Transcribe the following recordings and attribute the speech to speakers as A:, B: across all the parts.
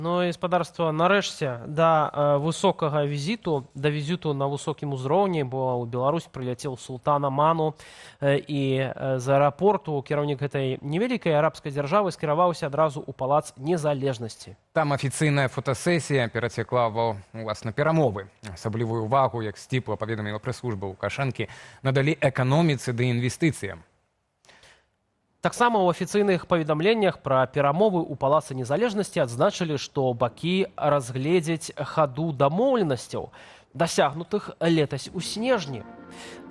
A: Ну і спадарства, нарэшце, да высокага візіту, да візіту на высокім узроўні, бо ў Беларусь прыляцеў султан Аману і з аэрапорту кіраўнік гэтай невялікай арабскай дзяржавы скіраваўся адразу ў палац незалежнасці.
B: Там афіцыйная фотасесія перацякла ва ўласна перамовы. Асаблівую ўвагу, як сціпла паведаміла прэс-служба Лукашэнкі, надалі эканоміцы ды інвестыцыям.
A: Таксама ў афіцыйных паведамленнях пра перамовы ў палацы незалежнасці адзначылі, што бакі разгледзяць хаду дамоўленасцяў, дасягнутых летась у снежні.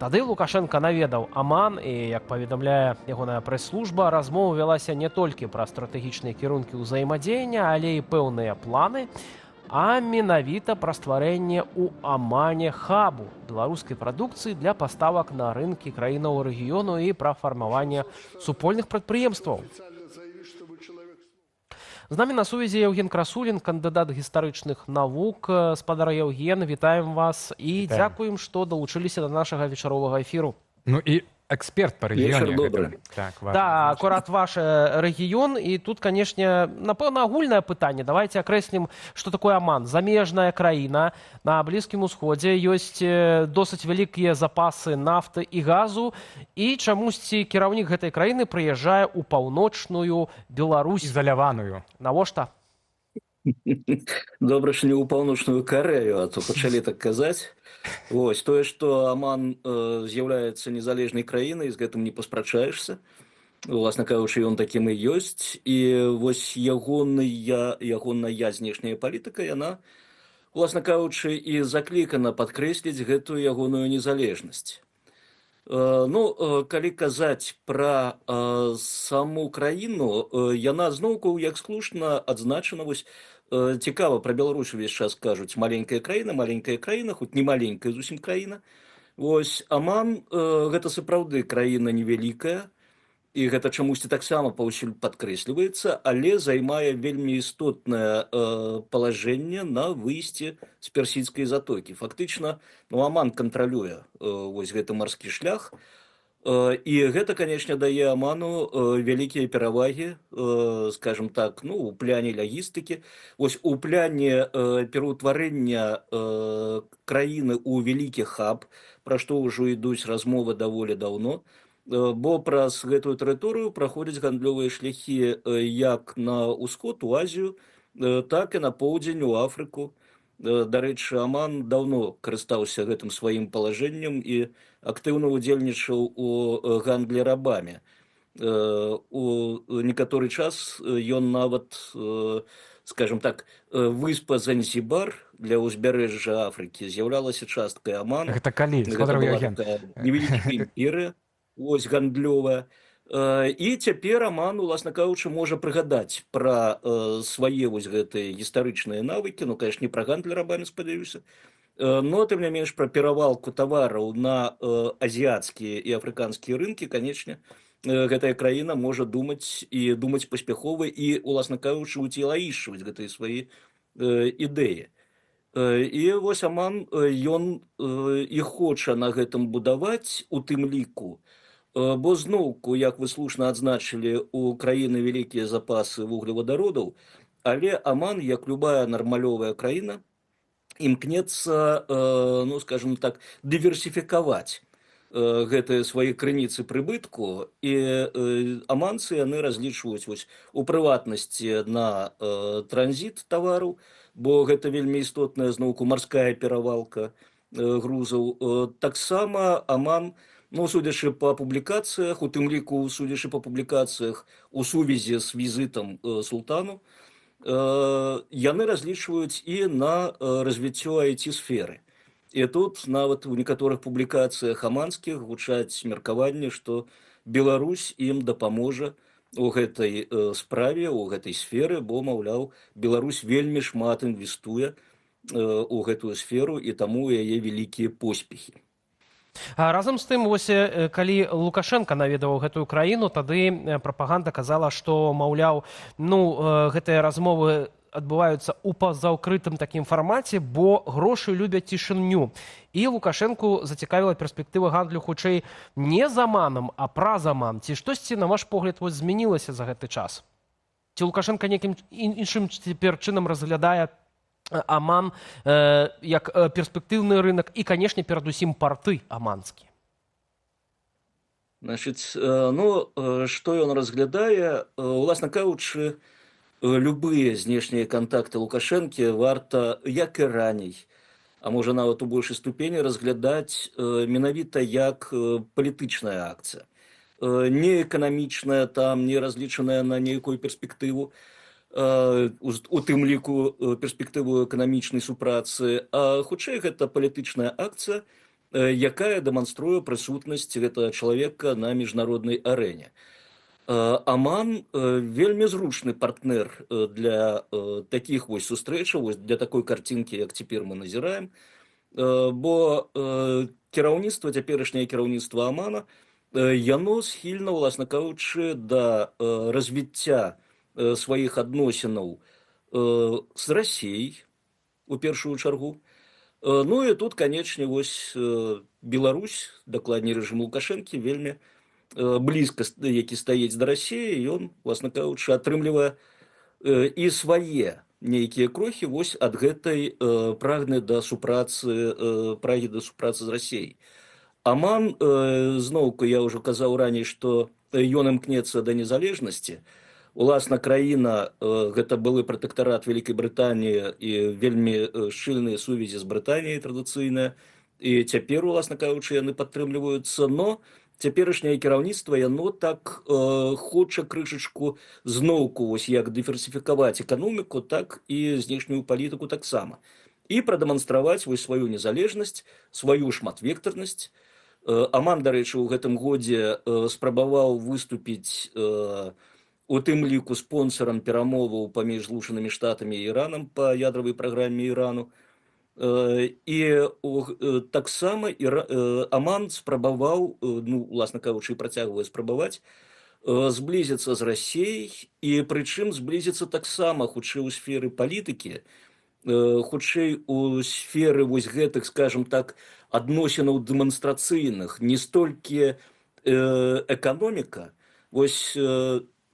A: Тады Лукашенко наведаў Аман і, як паведамляе ягоная прэс-служба, размова вялася не толькі пра стратэгічныя кірункі ўзаемадзеяння, але і пэўныя планы, а менавіта пра стварэнне ў Амане хабу беларускай прадукцыі для паставак на рынкі краінаў рэгіёну і пра фармаванне супольных прадпрыемстваў. З намі на сувязі Евген Красулін, кандыдат гістарычных навук. Спадар Евген, вітаем вас і дзякуем, што далучыліся да нашага вечаровага эфіру.
B: Ну і эксперт па рэгіёне.
A: Да, акурат ваш рэгіён. І тут, канешне, напэўна, агульнае пытанне. Давайте акрэслім, што такое Аман. Замежная краіна на Блізкім Усходзе. Ёсць досыць вялікія запасы нафты і газу. І чамусьці кіраўнік гэтай краіны прыязджае ў паўночную Беларусь.
B: Ізаляваную.
A: Навошта?
C: Добра, што не ў паўночную Карэю, а то пачалі так казаць. Вось, тое, што Аман з'яўляецца незалежнай краінай, з гэтым не паспрачаешся. Уласна кажучы, ён такім і ёсць. І вось ягоная знешняя палітыка, яна, уласна кажучы, і заклікана падкрэсліць гэтую ягоную незалежнасць. Ну, калі казаць пра саму краіну, яна зноўку, як слушна, адзначана, вось, цікава, пра Беларусь увесь час кажуць, маленькая краіна, хоць не маленькая зусім краіна. Вось, Аман гэта сапраўды краіна невялікая, і гэта чамусьці таксама паўсюль падкрэсліваецца, але займае вельмі істотнае палажэнне на выйсці з персідскай затокі. Фактычна, Аман кантралюе вось гэты марскі шлях, і гэта, канешне, дае Аману вялікія перавагі, скажем так, ну, у пляне лагістыкі. Вось у пляне пераўтварэння краіны ў вялікі хаб, пра што ўжо ідуць размовы даволі даўно, бо праз гэтую тэрыторыю праходзяць гандлёвыя шляхі як на ўсход, у Азію, так і на поўдзень, у Афрыку. Дарэчы, Аман даўно карыстаўся гэтым сваім палажэннем і актыўна ўдзельнічаў у гандлі рабамі. У некаторы час ён нават, скажем так, выспа Занзібар для ўзбярэжжа Афрыкі з'яўлялася часткай Амана.
B: Гэта калі?
C: Гэта была такая невялікая імперыя, ось гандлёвая. І цяпер Аман, уласна кажучы, можа прыгадаць пра свае вось гэтыя гістарычныя навыкі, ну, конечно, не пра гандль рабамі, спадзяюся, но, тым не менш, пра перавалку тавараў на азіяцкія і афрыканскія рынкі, канечне, гэтая краіна можа думаць і думаць паспяхова і, уласна кажучы, уцелаішчваць гэтыя свае ідэі. І вось Аман, ён і хоча на гэтым будаваць, у тым ліку, бо зноўку, як вы слушна адзначылі, у краіны вялікія запасы вуглевадародаў, але Аман, як любая нармалёвая краіна, імкнецца, ну, скажем так, дыверсіфікаваць гэтыя свае крыніцы прыбытку, і аманцы яны разлічваюць вось у прыватнасці на транзіт тавараў, бо гэта вельмі істотная зноўку марская перавалка грузаў. Таксама Аман, ну, судзячы па публікацыях, у тым ліку судзячы па публікацыях у сувязі з візітам султану, яны разлічваюць і на развіццё IT-сферы. І тут нават у некаторых публікацыях аманскіх гучаць меркаванні, што Беларусь ім дапаможа у гэтай справе, у гэтай сферы, бо, маўляў, Беларусь вельмі шмат інвестуе у гэтую сферу, і таму у яе вялікія поспехі.
A: Разам з тым, вось, калі Лукашенко наведаваў гэтую краіну, тады прапаганда казала, што, маўляў, ну, гэтыя размовы адбываюцца ў пазаўкрытым такім фармаце, бо грошы любяць цішыню. І Лукашенку зацікавіла перспектыва гандлю хутчэй не з Аманам, а праз Аман. Ці штосьці, на ваш погляд, вось змянілася за гэты час? Ці Лукашенка некім іншым цяпер чынам разглядае Аман як перспектыўны рынок і, канешне, перадусім парты аманскі?
C: Значыць, што ён разглядае, уласна кажучы, любыя знешнія кантакты Лукашэнкі варта, як і раней, а можа нават у большай ступені разглядаць менавіта як палітычная акцыя. Не эканамічная, там, не разлічаная на нейкую перспектыву, у тым ліку перспектыву эканамічнай супрацы, а хутчэй гэта палітычная акцыя, якая дэманструе прысутнасць гэтага чалавека на міжнароднай арэне. Аман вельмі зручны партнер для такіх вось сустрэчаў, для такой карцінкі, як цяпер мы назіраем, бо кіраўніцтва, цяперашняе кіраўніцтва Амана, яно схільна, уласна кажучы, да развіцця сваіх адносінаў з Расіяй, у першую чаргу. Ну і тут, канечне, вось Беларусь, дакладней рэжым Лукашэнкі, вельмі блізка, які стаіць да Расіі, ён, власна кажучы, атрымлівае і свае нейкія крохі вось ад гэтай прагі да супрацы з Расіяй. Аман, зноўку, я ўжо казаў раней, што ён імкнецца да незалежнасці. Уласна, краіна, гэта былы пратэктарат Вялікай Брытаніі і вельмі шчыльныя сувязі з Брытаніяй традыцыйныя, і цяпер, уласна кажучы, яны падтрымліваюцца, но цяперашняе кіраўніцтва, яно так хоча крышачку зноўку, вось як дыверсіфікаваць эканоміку, так і знешнюю палітыку таксама. І прадэманстраваць вось сваю незалежнасць, сваю шматвектарнасць. Аман, дарэчы, у гэтым годзе спрабаваў выступіць у тым ліку спонсорам перамоваў паміж Злучанымі Штатамі і Іранам па ядравай праграме Ірану. І таксама Аман спрабаваў, уласна кажучы, працягвае спрабаваць зблізіцца з Расіяй, і прычым зблізіцца таксама хутчэй у сферы палітыкі, хутчэй у сферы вось гэтых, скажем так, адносінаў дэманстрацыйных, не столькі эканоміка. Вось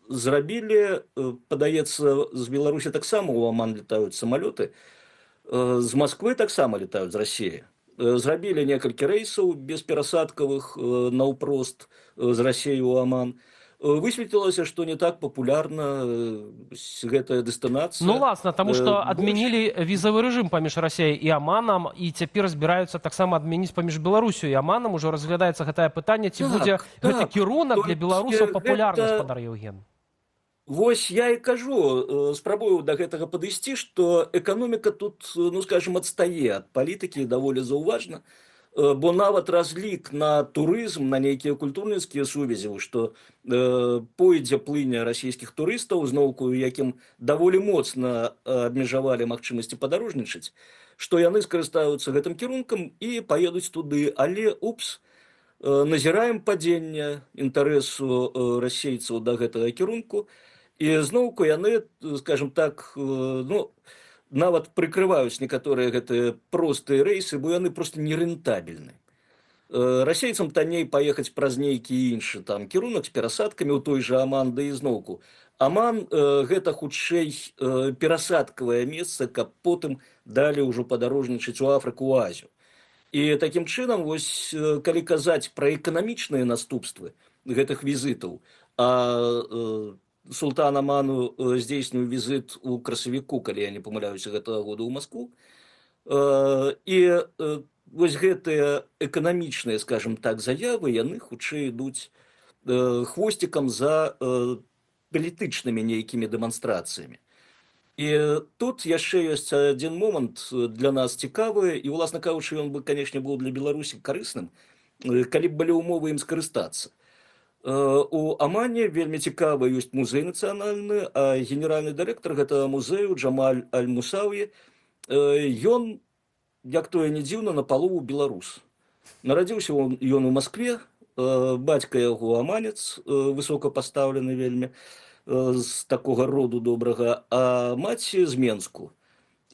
C: зрабілі, падаецца, з Беларусі таксама у Аман летаюць самалёты, з Масквы таксама летаюць з Расіі. Зрабілі некалькі рэйсаў бесперасадкавых наўпрост з Расіі ў Аман. Высветлілася, што не так папулярна гэтая дэстынацыя.
A: Ну, власна, таму што адмянілі візавы рэжым паміж Расіяй і Аманам, і цяпер збіраюцца таксама адмяніць паміж Беларусю і Аманам. Ужо разглядаецца гэтае пытанне, ці будзе гэты кірунак для беларусаў папулярны, спадар Еўген.
C: Вось я і кажу, спрабую да гэтага падысці, што эканоміка тут, скажем, адстае ад палітыкі даволі заўважна, бо нават разлік на турызм, на нейкія культурніцкія сувязі, што пойдзе плыня расійскіх турыстаў, зноўку якім даволі моцна абмежавалі магчымасці падарожнічаць, што яны скарыстаюцца гэтым кірункам і паедуць туды, але назіраем падзенне інтарэсу расейцаў да гэтага кірунку, і зноўку яны, скажем так, нават прыкрываюць некаторыя гэтыя простыя рэйсы, бо яны проста нерэнтабельны. Расейцам танней паехаць праз нейкі іншы там кірунак з перасадкамі ў той жа Аман, да і зноўку. Аман гэта хутчэй перасадкавае месца, каб потым далі ўжо падарожнічаць у Афрыку, у Азію. І такім чынам, вось, калі казаць пра эканамічныя наступствы гэтых візітаў, султан Аману здзейсніў візіт у красавіку, калі я не памыляюся, гэтага года ў Маскву. І вось гэтыя эканамічныя, скажем так, заявы, яны хутчэй ідуць хвосцікам за палітычнымі нейкімі дэманстрацыямі. І тут яшчэ ёсць адзін момант для нас цікавы, і, уласна кажучы, ён бы, канешне, быў для Беларусі карысным, калі б былі ўмовы ім скарыстацца. У Амане вельмі цікавы ёсць музей нацыянальны, а генеральны дырэктар гэтага музею Джамаль Аль-Мусаўі, ён, як тое не дзіўна, напалову беларус. Нарадзіўся ён у Маскве, бацька яго аманец, высокапастаўлены вельмі, з такога роду добрага, а маці з Менску.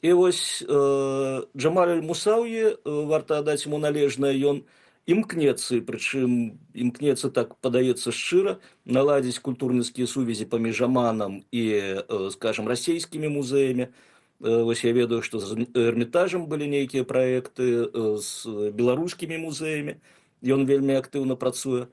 C: І вось Джамаль Аль-Мусаўі, варта аддаць яму належнае, ён імкнецца, прычым імкнецца, так падаецца шчыра, наладзіць культурніцкія сувязі паміж Аманам і, скажам, расійскімі музеямі. Вось я ведаю, што з Эрмітажам былі нейкія праекты, з беларускімі музеямі. Ён вельмі актыўна працуе.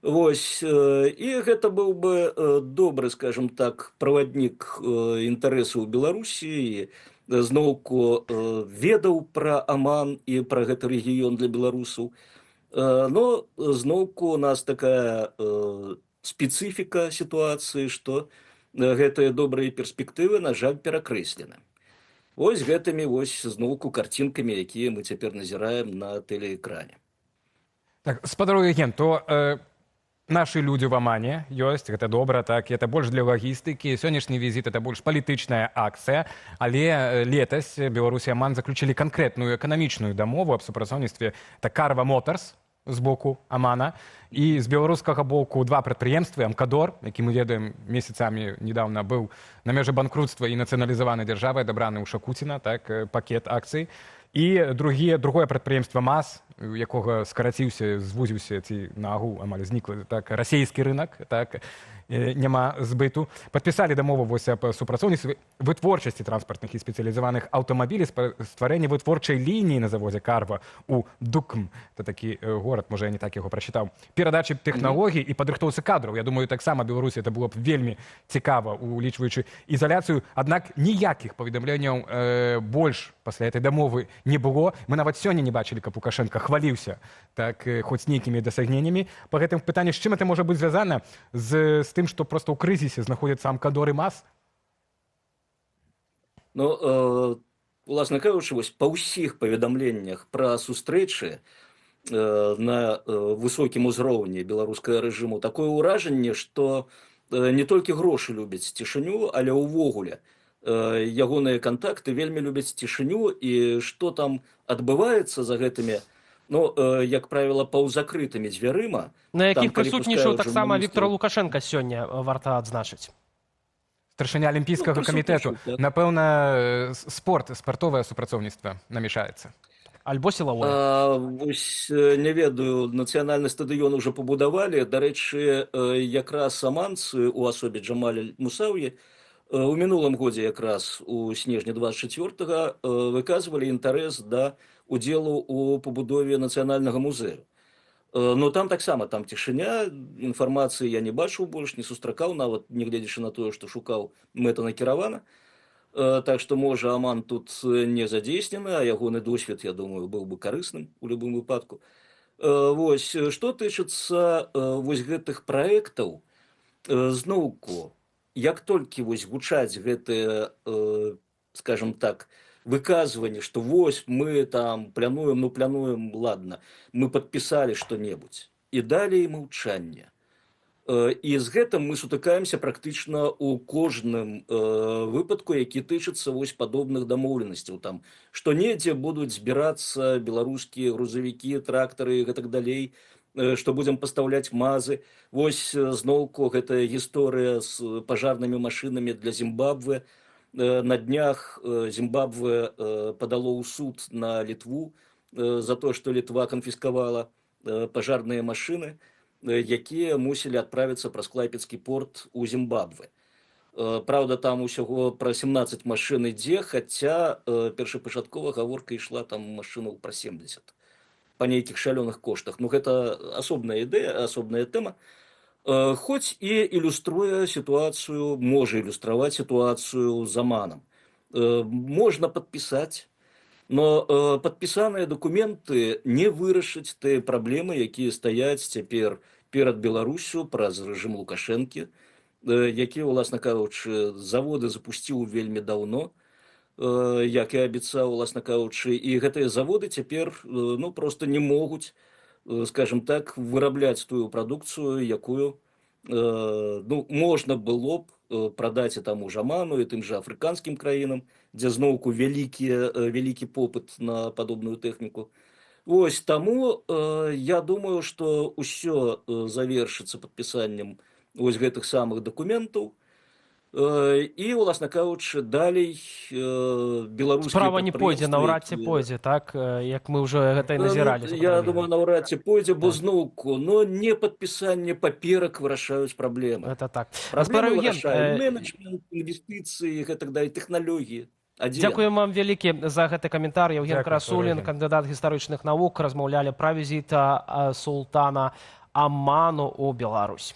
C: Вось, і гэта быў бы добры, скажем так, праваднік інтарэсаў Беларусі, і зноўку ведаў пра Аман і пра гэты рэгіён для беларусаў. Но зноўку у нас такая спецыфіка сітуацыі, што гэтыя добрыя перспектывы, на жаль, перакрэслены. Вось гэтымі вось зноўку карцінкамі, якія мы цяпер назіраем на тэлеэкране.
B: Так, спадару агент, то наши люди в Омане есть, это добра, так, это больше для логистики. Сённяшні визит это больше палітычная акция, але летась Беларусь и Оман заключили конкретную экономичную дамову об супрацоўніцтве. Это Карва Моторс з боку Омана і з беларускага боку два прадпрыемствы, Амкадор, які мы ведаем месяцамі недавно быў на межы банкрутства і нацыяналізаванай дзяржавай, адабраны ў Шакуціна, так, пакет акцый. І другое прадпрыемства МАЗ, у якога скараціўся, звузіўся ці нагу амаль знікла, так, расійскі рынок, так, няма збыту. Падпісалі дамову вось аб супрацоўніцтве вытворчасці транспартных і спецыялізаваных аўтамабілей, стварэння вытворчай лініі на заводзе Карва у Дукм. Это такі горад, можа, я не так яго прачытаў. Перадачы тэхналогій і падрыхтоўцы кадраў. Я думаю, таксама Беларусі это было б вельмі цікава, улічваючы ізаляцыю. Аднак ніякіх паведамленняў больш пасля этой дамовы не было. Мы нават сёння не бачылі, каб Лукашенко хваліўся, так, хоць нейкімі дасягненнямі. Па гэтым пытанні, з чым это можа быць звязана? З тым, што проста ў крызісе знаходзяцца Амкадор і МАЗ?
C: Ну, уласна кажучы, вось па ўсіх паведамленнях пра сустрэчы на высокім узроўні беларускага рэжыму такое ўражанне, што не толькі грошы любяць цішыню, але ўвогуле ягоныя кантакты вельмі любяць цішыню, і што там адбываецца за гэтымі, ну, як правіла, паўзакрытымі дзвярыма.
A: На якіх прысутнічаў таксама Віктор Лукашенко сёння, варта адзначыць.
B: Старшыня Алімпійскага камітэту. Напэўна, спартовае супрацоўніцтва намяшаецца.
A: Альбо сілавое.
C: Вось не ведаю, нацыянальны стадыён уже пабудавалі. Дарэчы, якраз аманцы у асобе Джамаля Мусаўі у мінулым годзе, якраз у снежні 24-го, выказвалі інтарэс да удзелу у пабудове нацыянальнага музею. Но там таксама, там цішыня, інфармацыі я не бачыў больш, не сустракаў, нават нягледзячы на тое, што шукаў мэтанакіравана. Так што, можа, Аман тут не задзейснены, а ягоны досвед, я думаю, быў бы карысным у любым выпадку. Вось, што тычыцца вось гэтых праектаў, зноўку, як толькі вось гучаць гэтыя, скажем так, выказванне, што вось мы там плануем, ладно, мы падпісалі што-небудзь. І далей маўчанне. І з гэтым мы сутыкаемся практычна ў кожным выпадку, які тычыцца вось падобных дамоўленасцяў. Там, што недзе будуць збірацца беларускія грузавікі, трактары і гэтак далей, што будзем пастаўляць МАЗы. Вось зноўку гэтая гісторыя з пажарнымі машынамі для Зімбабве. На днях Зімбабве падало ў суд на Літву за то, што Літва канфіскавала пажарныя машыны, якія мусілі адправіцца праз Клайпедскі порт у Зімбабве. Праўда, там усяго пра 17 машын ідзе, хаця першапачаткова гаворка ішла там машынаў пра 70 па нейкіх шалёных коштах. Ну, гэта асобная ідэя, асобная тэма. Хоць і ілюструе сітуацыю, можа ілюстраваць сітуацыю з Аманам. Можна падпісаць, но падпісаныя дакументы не вырашаць тыя праблемы, якія стаяць цяпер перад Беларусю праз рэжым Лукашэнкі, які, уласна кажучы, заводы запусціў вельмі даўно, як і абяцаў, уласна кажучы, і гэтыя заводы цяпер, ну, проста не могуць, скажем так, вырабляць тую прадукцыю, якую, ну, можна было б прадаць і таму ж Аману, і тым жа афрыканскім краінам, дзе зноўку вялікі попыт на падобную тэхніку. Вось таму я думаю, што ўсё завершыцца падпісаннем вось гэтых самых дакументаў. І, уласна кажучы, далей беларускія
A: Справа не пойдзе, наўрад ці
C: прадпрыемствы,
A: пойдзе, так, як мы ўжо гэта і назіралі.
C: я думаю, наўрад ці пойдзе, бо
A: Так.
C: зноўку, не падпісанне паперак вырашаюць праблемы.
A: Гэта так.
C: Праблемы
A: Гаспар Евген,
C: вырашаюць менеджмент, інвестыцыі, гэтак далей, тэхналогіі.
A: дзякуем вам вялікі за гэты каментар. Евген
B: Дзякуй,
A: Красулін,
B: Евген.
A: кандыдат гістарычных навук, размаўлялі пра візіт султана Аману ў Беларусь.